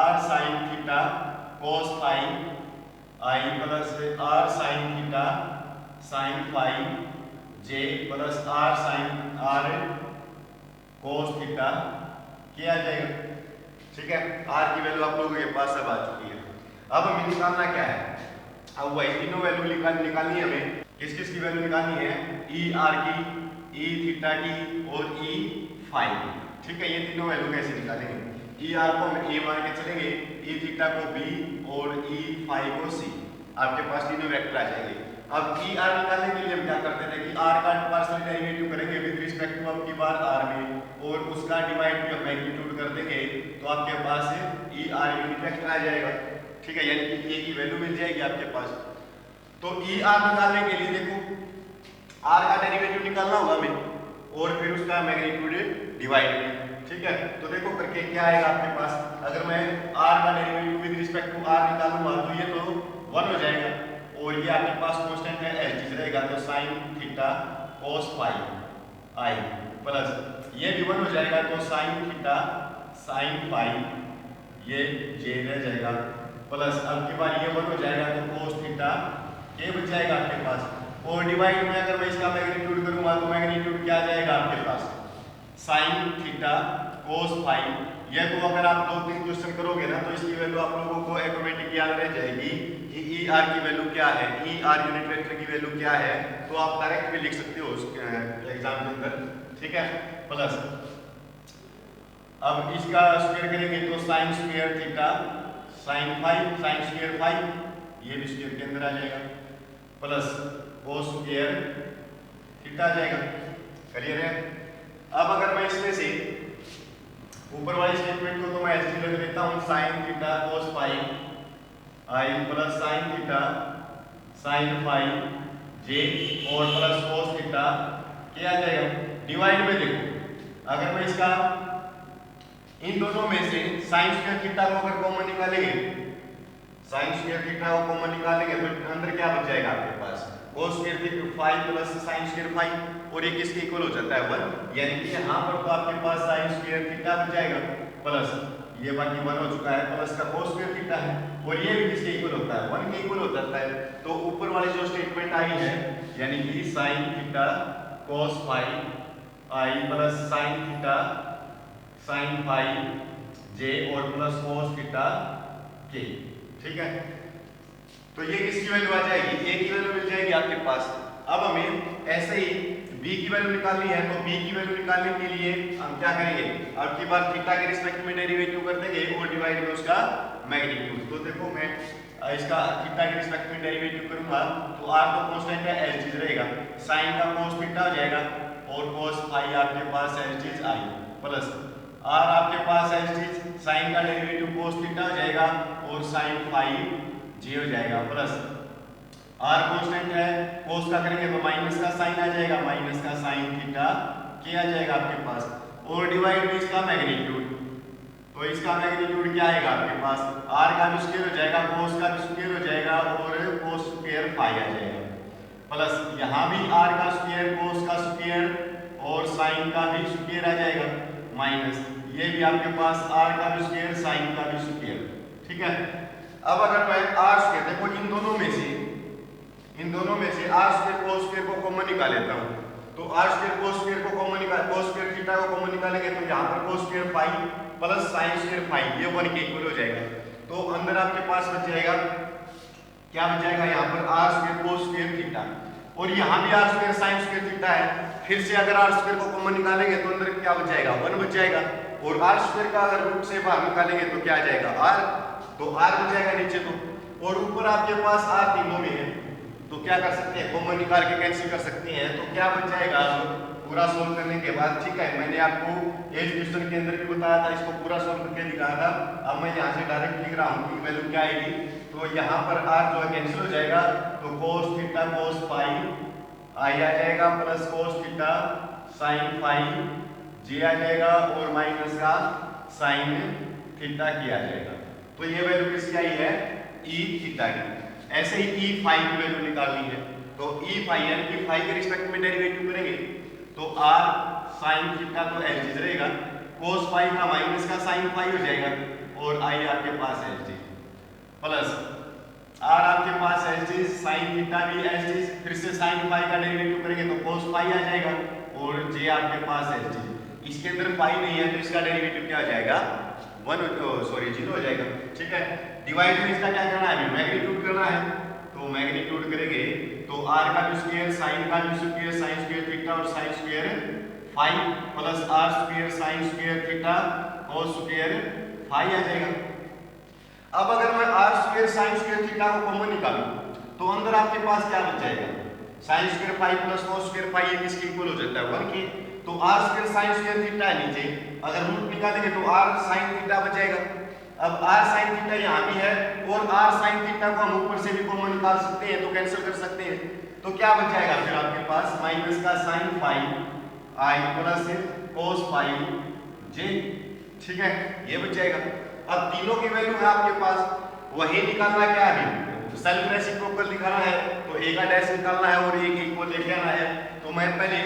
[SPEAKER 1] r sin theta cos phi i plus r sin theta sin phi j plus r sin r cos theta क्या आ जाएगा, ठीक है। r की वैल्यू आप लोगों के पास अब आ चुकी है। अब हमें निकालना क्या है? अब वही तीनों वैल्यू निकालनी है हमें। किस किस की वैल्यू निकालनी है? ई आर की, ई थीटा की और ई फाई की, ठीक है। ये तीनों वैल्यू कैसे निकालेंगे? ई आर को हम ए मान के चलेंगे, ई थीटा को बी और ई फाई को सी। आपके पास तीनों वेक्टर आ जाएंगे। अब ई आर निकालने के लिए हम क्या करते थे कि आर का पार्शियल डेरिवेटिव करेंगे विद रिस्पेक्ट टू आपकी बार आर में, और उसका डिवाइड जब मैग्नीट्यूड कर देंगे तो आपके पास ई आर यूनिट वेक्टर आ जाएगा, ठीक है। यानी कि ए की वैल्यू मिल जाएगी आपके पास। तो ई आर निकालने के लिए देखो, आर का डेरिवेटिव निकालना होगा हमें, और फिर उसका मैग्नीट्यूड डिवाइड में, ठीक है। तो देखो करके क्या आएगा आपके पास? अगर मैं आर का derivative with respect to r निकालूंगा तो ये तो 1 हो जाएगा, और ये आपके पास कांस्टेंट है एच रहेगा, तो sin theta cos phi I plus ये भी 1 हो जाएगा, तो sin थीटा sin फाई ये j रह जाएगा, प्लस अब की बार ये 1 हो जाएगा तो cos थीटा k बच जाएगा आपके पास। और डिवाइड में अगर मैं इसका मैग्नीट्यूड करूंगा तो मैग्नीट्यूड क्या आ जाएगा आपके पास? sin theta cos phi. ये तो अगर आप 2-3 क्वेश्चन करोगे ना तो इसकी वैल्यू आप लोगों को ऑटोमेटिक याद रह जाएगी कि ई आर की वैल्यू क्या है, ई आर यूनिट वेक्टर की वैल्यू क्या है, तो आप डायरेक्ट भी लिख सकते हो उस एग्जाम के अंदर, ठीक है। प्लस अब इसका स्क्वायर करेंगे तो sin square theta sin phi, sin square phi ये भी स्क्वायर के अंदर आ जाएगा, प्लस cos स्क्वायर थीटा आ जाएगा। क्लियर है? अब अगर मैं इसमें से ऊपर वाली स्टेटमेंट को तो मैं ऐसे लिख देता हूं, sin theta cos phi I plus sin theta sin phi j और प्लस cos थीटा क्या आ जाएगा? डिवाइड में देखो, अगर मैं इसका इन दोनों में से sin स्क्वायर थीटा को अगर कॉमन निकालेंगे, sin स्क्वायर थीटा को कॉमन निकालेंगे तो अंदर क्या बच जाएगा आपके पास? cos square theta phi plus sin square phi, और ये किसके इक्वल हो जाता है? 1, यानी कि यहाँ पर तो आपके पास sin स्क्वायर थीटा बच जाएगा, प्लस ये बाकी 1 हो चुका है, प्लस का cos स्क्वायर थीटा है, और ये भी किसके इक्वल होता है? 1 के इक्वल हो जाता है। तो ऊपर वाली जो स्टेटमेंट आई है, यानी कि sin theta cos phi I plus sin theta sin phi j और प्लस cos थीटा k, ठीक है। तो ये किसकी वैल्यू आ जाएगी, ए की वैल्यू मिल जाएगी आपके पास। अब हमें ऐसे ही बी की वैल्यू निकालनी है, तो बी की वैल्यू निकालने के लिए हम क्या करेंगे, अब की बार थीटा के रिस्पेक्ट में डेरिवेटिव कर देंगे और डिवाइड में उसका मैग्नीट्यूड। तो देखो मैं इसका थीटा के रिस्पेक्ट में डेरिवेटिव करूंगा तो आर तो कांस्टेंट है, एज चीज रहेगा, साइन का cos थीटा हो जाएगा और cos फाई आपके पास एज चीज आई, प्लस आर आपके पास एज चीज साइन का डेरिवेटिव cos थीटा हो जाएगा और साइन फाई जे हो जाएगा, प्लस आर कांस्टेंट है, cos का करेंगे तो माइनस का साइन आ जाएगा, माइनस का साइन थीटा के आ जाएगा आपके पास, और डिवाइड में इसका मैग्नीट्यूड। तो इसका मैग्नीट्यूड क्या आएगा आपके पास, r का भी स्क्वायर हो जाएगा, cos का भी स्क्वायर हो जाएगा और cos स्क्वायर फाई आ जाएगा, प्लस यहाँ भी r का स्क्वायर, cos का स्क्वायर और sin का भी स्क्वायर आ जाएगा, माइनस ये भी आपके पास r का भी स्क्वायर, sin का भी स्क्वायर। ठीक है, अब अगर मैं r स्क्वायर, देखो इन दोनों में से r स्क्वायर cos स्क्वायर को कॉमन निकाल लेता हूँ, तो r स्क्वायर cos स्क्वायर को कॉमन निकाल, cos स्क्वायर थीटा को कॉमन निकालेंगे तो यहाँ पर cos square phi plus sine square phi, ये 1 के इक्वल हो जाएगा। तो अंदर आपके पास बच जाएगा, क्या बच जाएगा, यहाँ पर r square cos square theta और यहाँ भी r square sin square theta है। फिर से अगर r स्क्वायर को कॉमन निकालेंगे तो अंदर क्या बच जाएगा, 1 बच जाएगा, और r स्क्वायर का अगर रूट से बाहर निकालेंगे तो क्या आ जाएगा, r, तो r बच जाएगा नीचे, तो और ऊपर आपके पास r तीनों में है, तो क्या कर सकते हैं, कॉमन निकाल के कैंसिल कर सकते हैं, तो क्या बच जाएगा पूरा सोल्व करने के बाद। ठीक है, मैंने आपको एज क्वेश्चन के अंदर भी बताया था, इसको पूरा सोल्व करके दिखाया था। अब मैं यहाँ से डायरेक्ट लिख रहा हूँ कि वैल्यू क्या आएगी, तो यहाँ पर r जो है कैंसिल हो जाएगा, तो cos theta cos phi I आ जाएगा, plus cos theta sin phi J आ जाएगा और माइनस का sin थीटा की आ जाएगा। तो ये वैल्यू किसकी आई है, e थीटा की। ऐसे ही e फाई की वैल्यू निकालनी है, तो e फाई यानी कि फाई के रिस्पेक्ट में डेरिवेटिव करेंगे तो r sin थीटा तो एज चीज रहेगा, cos फाई का माइनस का sin फाई हो जाएगा और i आपके पास एज चीज, प्लस r आपके पास एज चीज, sin थीटा भी एज चीज, फिर से sin फाई का डेरिवेटिव करेंगे तो cos फाई आ जाएगा और j आपके पास एज चीज। इसके अंदर फाई नहीं है तो इसका डेरिवेटिव क्या हो जाएगा, 0 हो जाएगा। ठीक है, डिवाइड में इसका क्या करना है, मैग्नीट्यूड करना है, तो मैग्नीट्यूड करेंगे तो r का भी स्क्वायर, sin का भी स्क्वायर, sin स्क्वायर थीटा और sin square phi plus r square sin square theta cos square phi आ जाएगा। अब अगर मैं r square sin square theta को कॉमन निकालूं तो अंदर आपके पास क्या बच जाएगा, sin square phi plus cos square phi, ये किसके इक्वल हो जाता है, 1 के, तो r square sin square theta है नीचे, अगर रूट निकालेंगे तो r sin थीटा बचेगा। अब r sin थीटा यहाँ भी है और r sin थीटा को हम ऊपर से भी कॉमन निकाल सकते हैं, तो कैंसिल कर सकते हैं, तो क्या बच जाएगा फिर आपके पास, माइनस का sin phi i plus cos phi j। ठीक है, ये बच जाएगा। अब तीनों की वैल्यू है आपके पास, वही निकालना क्या है, तो सेल्फ रेसिप्रोकल दिखाना है, तो a का डैश निकालना है और a के इक्वल लेके आना है। तो मैं पहले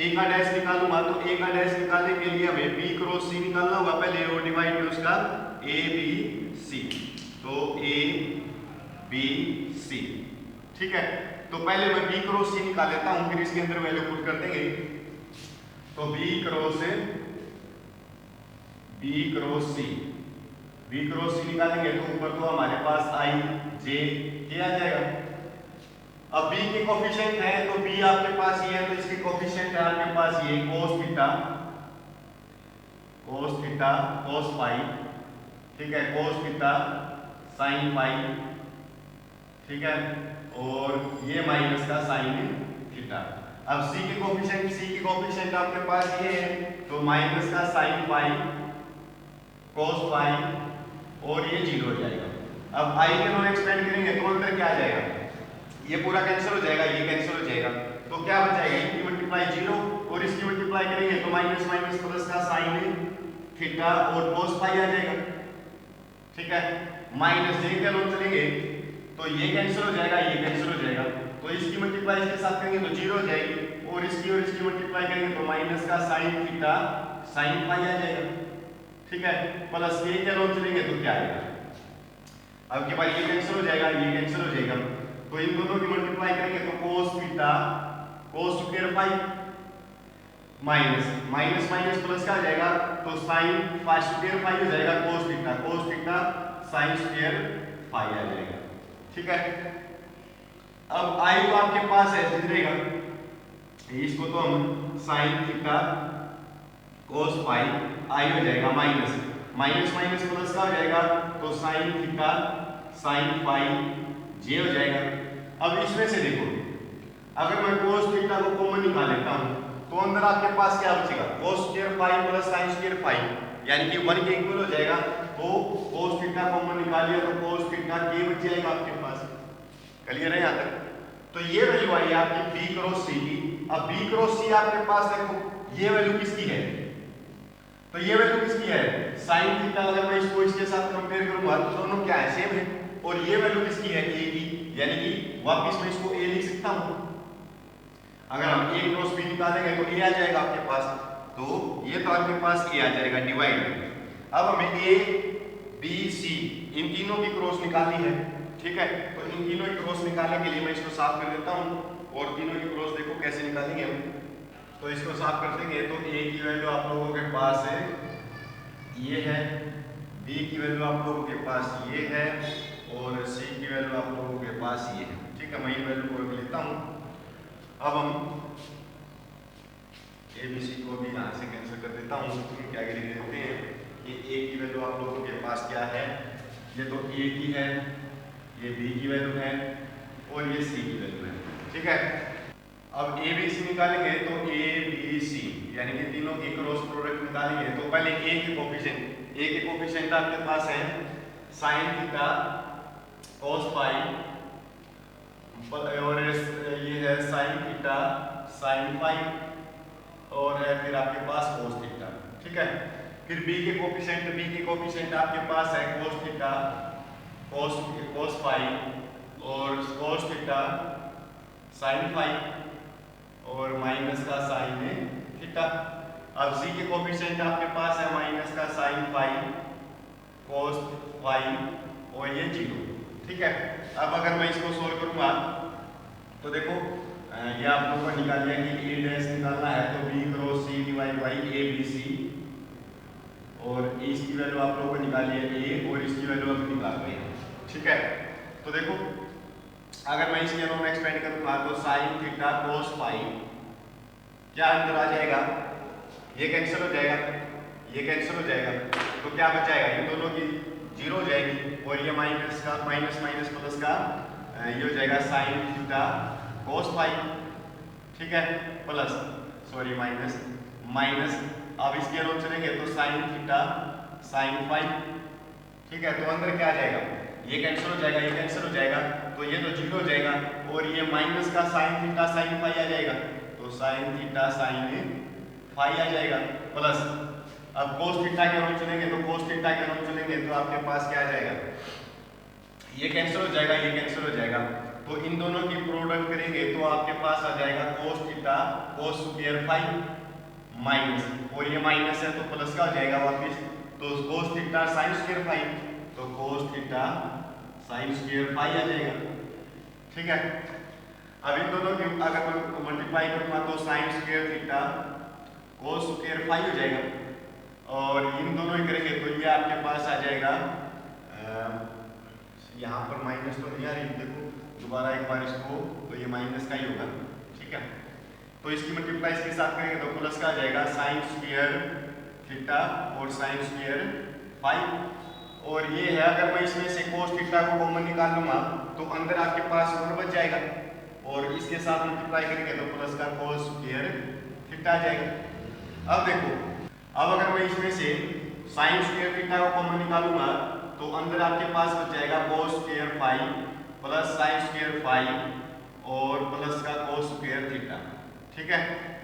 [SPEAKER 1] a का डैश निकालूंगा, तो a का डैश निकालने के लिए हमें b क्रॉस c निकालना होगा पहले और डिवाइड में उसका a b c, तो a b c। ठीक है, तो पहले मैं b क्रॉस c निकाल लेता हूं, फिर इसके अंदर वैल्यू पुट कर देंगे, तो b क्रॉस c निकालेंगे तो ऊपर तो हमारे पास i j k आ जाएगा। अब b के कोफिशिएंट है तो b आपके पास ये है, तो इसके कोफिशिएंट है आपके पास ये cos थीटा cos फाई, ठीक है, cos थीटा sin फाई, ठीक है, और ये माइनस का sin थीटा। अब c के कोफिशिएंट आपके पास ये है, तो माइनस का sin फाई cos फाई और ये 0 हो जाएगा। अब i के दोनों एक्सपेंड करेंगे तो अंदर क्या आ जाएगा, ये पूरा कैंसिल हो जाएगा, ये कैंसिल हो जाएगा, तो क्या बच जाएगा, इनकी मल्टीप्लाई 0 और इसकी मल्टीप्लाई करेंगे तो माइनस माइनस प्लस का sin थीटा और cos फाई आ जाएगा। ठीक है, माइनस j के लोग चलेंगे तो ये कैंसिल हो जाएगा, ये कैंसिल हो जाएगा, तो इसकी मल्टीप्लाई इसके साथ करेंगे तो 0 हो जाएगी और इसकी मल्टीप्लाई करेंगे तो माइनस का sin थीटा sin फाई आ जाएगा। ठीक है, प्लस k के लोग चलेंगे तो क्या आएगा, अब के बाद ये कैंसिल हो जाएगा, ये कैंसिल हो जाएगा, तो इन दोनों की मल्टीप्लाई करेंगे तो cos theta cos square phi minus minus plus का आ जाएगा, तो sin फाई स्क्वायर फाई हो जाएगा, cos theta sin square phi आ जाएगा। ठीक है। अब आई तो आपके पास है रहेगा, इसको तो हम साइन थीटा कोस फाई आई हो जाएगा माइनस माइनस माइनस प्लस का हो जाएगा, तो साइन थीटा साइन फाई जे हो जाएगा। अब इसमें से देखो, अगर मैं कोस थीटा को कॉमन निकाल लेता हूं तो अंदर आपके पास क्या बचेगा, cos square phi plus sine square phi, यानी कि 1 के इक्वल हो जाएगा। तो कोस थीटा कॉमन निकालिए तो कोस थीटा के बच जाएगा आपके पास। क्लियर है यहां तक? तो ये वैल्यू आई आपकी b क्रॉस c की। अब b क्रॉस c आपके पास देखो, ये वैल्यू किसकी है, तो ये वैल्यू किसकी है, साइन थीटा। अगर मैं इसको इसके साथ कंपेयर करूंगा तो दोनों क्या है, सेम है। और ये वैल्यू किसकी है, a की, यानी कि वापस मैं इसको a लिख सकता हूं। अगर हम a क्रॉस b निकालेंगे तो a आ जाएगा आपके पास, तो ये तो आपके पास a आ जाएगा डिवाइड। अब हमें a b c इन तीनों की क्रॉस निकालनी है, ठीक है। तो इन तीनों की क्रॉस निकालने के लिए मैं इसको साफ कर देता हूं, और तीनों की क्रॉस देखो कैसे निकालेंगे हम। तो इसको साफ कर देंगे तो a की वैल्यू आप लोगों के पास है ये है, b की वैल्यू आप लोगों के पास ये है, और c की वैल्यू आप लोगों के पास ये है, ठीक है। मैं इन वैल्यू को रख लेता हूं। अब हम a b c को भी यहां से कैंसिल कर देता हूं, क्या लिख देते हैं कि a की वैल्यू आप लोगों के पास क्या है, ये तो a की है, ये b की वैल्यू है, और ये c की वैल्यू है, ठीक है। अब a b c निकालेंगे तो a b c यानी कि तीनों की क्रॉस प्रोडक्ट निकालेंगे। तो पहले a के कोफिशिएंट आपके पास है साइन थीटा cos फाई, और ये है साइन थीटा साइन फाई, और है फिर आपके पास cos थीटा, ठीक है। फिर b के कोफिशिएंट आपके पास है cos थीटा cos फाई, और cos थीटा साइन फाई, और माइनस का साइन थीटा। अब c के कोफिशिएंट आपके पास है माइनस का साइन फाई cos फाई, और ये 0, ठीक है। अब अगर मैं इसको सोल्व करूंगा तो देखो, ये आप लोगों को निकाल लिया कि a डैश निकालना है, तो b cross c divide by a b c, और इसकी वैल्यू आप लोगों को निकाली है a, और इसकी वैल्यू हम निकाल रहे हैं, ठीक है। तो देखो, अगर मैं इसके में एक्सपेंड करूंगा तो साइन थीटा cos फाई क्या अंदर आ जाएगा, ये कैंसिल हो जाएगा, ये कैंसिल हो जाएगा, तो क्या बच जाएगा, इन दोनों की 0 हो जाएगी, और ये माइनस का माइनस माइनस प्लस का ये हो जाएगा साइन थीटा cos फाई, ठीक है, प्लस सॉरी माइनस माइनस। अब इसके अलावा चलेंगे तो साइन थीटा साइन फाई, ठीक है। तो अंदर क्या आ जाएगा, ये कैंसिल हो जाएगा, ये कैंसिल हो जाएगा, तो ये तो 0 हो जाएगा, और ये माइनस का साइन थीटा साइन फाई आ जाएगा, तो साइन थीटा साइन फाई आ जाएगा, प्लस अब cos थीटा के रूप चलेंगे तो cos थीटा के रूप चलेंगे तो आपके पास क्या आ जाएगा, ये कैंसिल हो जाएगा, ये कैंसिल हो जाएगा, तो इन दोनों की प्रोडक्ट करेंगे तो आपके पास आ जाएगा cos theta cos square phi minus, और ये माइनस है तो प्लस का हो जाएगा वापस, तो cos theta sin square phi, तो cos theta sin square phi आ जाएगा, ठीक है। अब इन दोनों की अगर मैं मल्टीप्लाई करूंगा तो sin square theta cos square phi हो जाएगा, और इन दोनों ही करेंगे तो ये आपके पास आ जाएगा, यहाँ पर माइनस तो नहीं आ रही, देखो दोबारा एक बार इसको, तो ये माइनस का ही होगा, ठीक है। तो इसकी मल्टीप्लाई इसके साथ करेंगे तो प्लस का आ जाएगा साइन स्क्वायर थीटा और साइन स्क्वायर फाई, और ये है अगर मैं इसमें से cos थीटा को कॉमन निकाल लूंगा तो अंदर आपके पास 1 बच जाएगा, और इसके साथ मल्टीप्लाई करेंगे तो प्लस का cos स्क्वायर थीटा आ जाएगा। अब देखो, अब अगर मैं इसमें से साइन स्क्वायर थीटा को कॉमन निकालूंगा तो अंदर आपके पास बच जाएगा cos square phi plus sine square phi, और प्लस का cos स्क्वायर थीटा, ठीक है।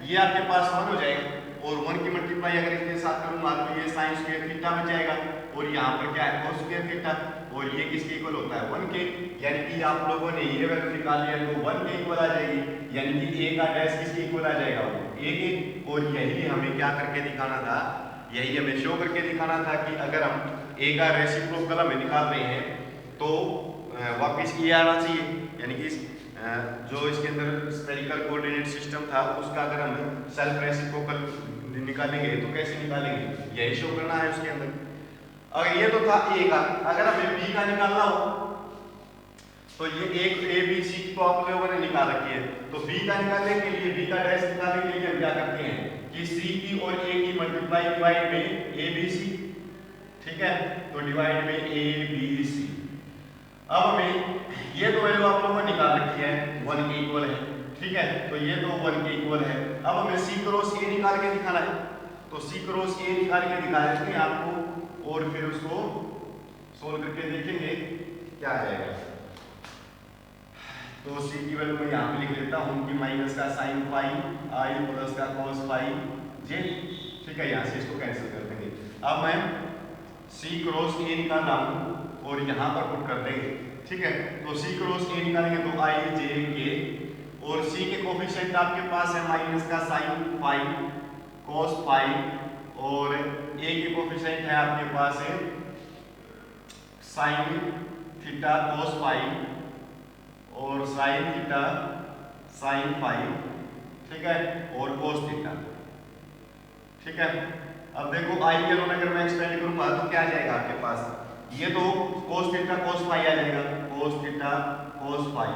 [SPEAKER 1] ये आपके पास 1 हो जाएगा, और 1 की मल्टीप्लाई अगर इसके साथ करूंगा तो ये साइन स्क्वायर थीटा बच जाएगा, और यहाँ पर क्या है cos स्क्वायर थीटा, और ये किसके इक्वल होता है 1 के, यानी कि आप लोगों ने ये वैल्यू निकाली है तो 1 के इक्वल आ जाएगी, यानी कि a का डैश किसके इक्वल आ जाएगा, a के। और यही हमें क्या करके दिखाना था, यही हमें शो करके दिखाना था कि अगर हम a का रेसिप्रोकल हमें निकाल रहे हैं तो वापस ये आना चाहिए, यानी कि जो इसके अंदर स्फेरिकल कोऑर्डिनेट सिस्टम था उसका अगर हम सेल्फ रेसिप्रोकल निकालेंगे तो कैसे निकालेंगे, यही शो करना है उसके अंदर। अगर ये तो था a का, अगर हमें b का निकालना हो तो ये एक ए बी सी तो आप लोगों ने निकाल रखी है। तो बी का निकालने के लिए, बी का डैश निकालने के लिए हम क्या करते हैं कि सी की और ए की मल्टीप्लाई डिवाइड में ए बी सी, ठीक है, तो डिवाइड में ए बी सी। अब हमें ये तो वैल्यू आप लोगों ने निकाल रखी है 1 के इक्वल है, ठीक है, तो ये तो 1 के इक्वल है। अब हमें सी क्रॉस ए निकाल के दिखाना है, तो सी क्रॉस ए निकाल के दिखा देते हैं आपको और फिर उसको सोल्व करके देखेंगे क्या आ जाएगा। तो सी की वैल्यू मैं यहाँ पे लिख लेता हूँ कि माइनस का साइन फाई आई प्लस का कॉस फाई जे, ठीक है, यहाँ से इसको कैंसिल कर देंगे। अब मैं सी क्रॉस ए निकाल रहा हूँ और यहाँ पर पुट कर देंगे, ठीक है, तो सी क्रॉस ए निकालेंगे तो आई जे के, और सी के कोफिशिएंट आपके पास है माइनस का साइन फाई कॉस फाई, और ए के कोफिशिएंट है आपके पास है साइन थीटा कॉस फाई और साइन थीटा साइन फाई, ठीक है, और कोस थीटा, ठीक है। अब देखो आई के लोन अगर मैं एक्सपेंड करूंगा तो क्या आ जाएगा आपके पास, ये तो कोस थीटा कोस फाई आ जाएगा, कोस थीटा कोस फाई,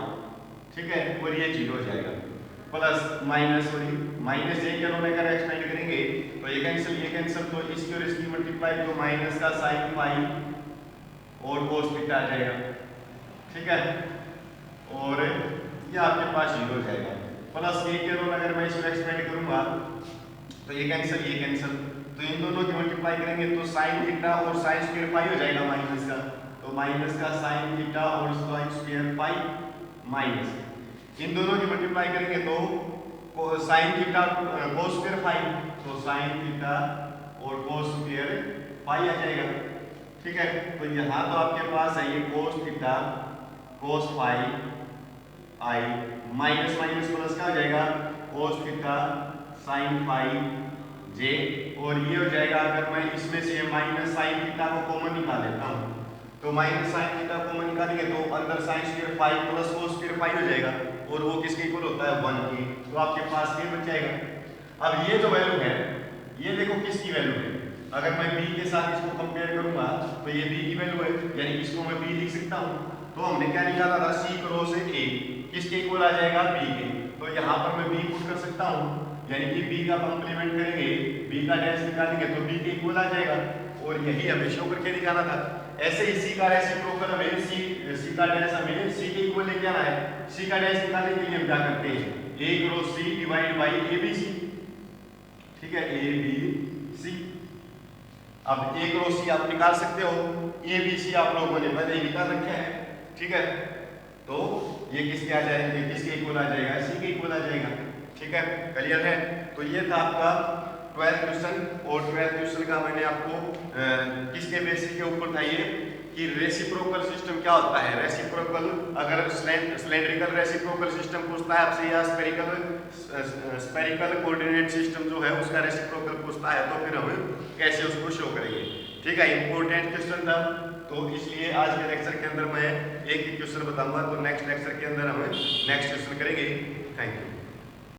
[SPEAKER 1] ठीक है, और ये 0 हो जाएगा, प्लस माइनस सॉरी माइनस ए के लोन अगर एक्सपेंड करेंगे तो ये कैंसिल, तो इसकी और इसकी मल्टीप्लाई तो माइनस का साइन फाई और कोस थीटा आ जाएगा, ठीक है, और ये आपके पास 0 हो जाएगा, प्लस ए के रोल अगर मैं इसको एक्सपेंड करूंगा तो ये कैंसिल, तो इन दोनों की मल्टीप्लाई करेंगे तो साइन थीटा और साइन स्क्वायर फाई हो जाएगा माइनस का, तो माइनस का साइन थीटा और साइन स्क्वायर फाई माइनस, इन दोनों की मल्टीप्लाई करेंगे तो sine theta cos square phi, तो साइन थीटा और कोस स्क्वायर फाई आ जाएगा, ठीक है। तो यहाँ तो आपके पास है ये कोस थीटा कोस फाई आई माइनस माइनस प्लस का हो जाएगा कोस थीटा साइन फाई जे, और ये हो जाएगा अगर मैं इसमें से माइनस साइन थीटा को कॉमन निकाल लेता हूँ तो माइनस साइन थीटा कॉमन निकालेंगे तो अंदर sine square phi plus cos square phi हो जाएगा, और वो किसके इक्वल होता है 1 की, तो आपके पास ये बच जाएगा। अब ये जो वैल्यू है ये देखो किसकी वैल्यू है, अगर मैं b के साथ इसको कंपेयर करूंगा तो ये b की वैल्यू है, यानी इसको मैं b लिख सकता हूँ। तो हमने क्या निकाला था c क्रॉस a किसके इक्वल आ जाएगा b के, तो यहाँ पर मैं b पुट कर सकता हूँ, यानी कि b का कंप्लीमेंट करेंगे, b का डैश निकालेंगे तो b के इक्वल आ जाएगा, और यही हमें शो करके दिखाना था। ऐसे ही c का रेसिप्रोकल हमें c का डैश हमें c के इक्वल लेके आना है, c का डैश निकालने के लिए हम क्या करते हैं a cross c divide by abc, ठीक है, abc। अब a क्रॉस c आप निकाल सकते हो, abc आप लोगों ने पहले ही निकाल रखे हैं, ठीक है, तो ये किसके आ जाएगा, किसके इक्वल आ जाएगा, c के इक्वल आ जाएगा, ठीक है, क्लियर है। तो ये था आपका 12th क्वेश्चन, और 12th क्वेश्चन का मैंने आपको किसके बेसिस के ऊपर था ये कि रेसिप्रोकल सिस्टम क्या होता है, रेसिप्रोकल अगर सिलेंड्रिकल रेसिप्रोकल सिस्टम पूछता है आपसे, या स्पेरिकल कोऑर्डिनेट सिस्टम जो है उसका रेसिप्रोकल पूछता है, तो फिर हम कैसे उसको शो करेंगे, ठीक है, इंपॉर्टेंट क्वेश्चन था। तो इसलिए आज के लेक्चर के अंदर मैं एक ही क्वेश्चन बताऊंगा, तो नेक्स्ट लेक्चर के अंदर हम नेक्स्ट क्वेश्चन करेंगे। Thank you.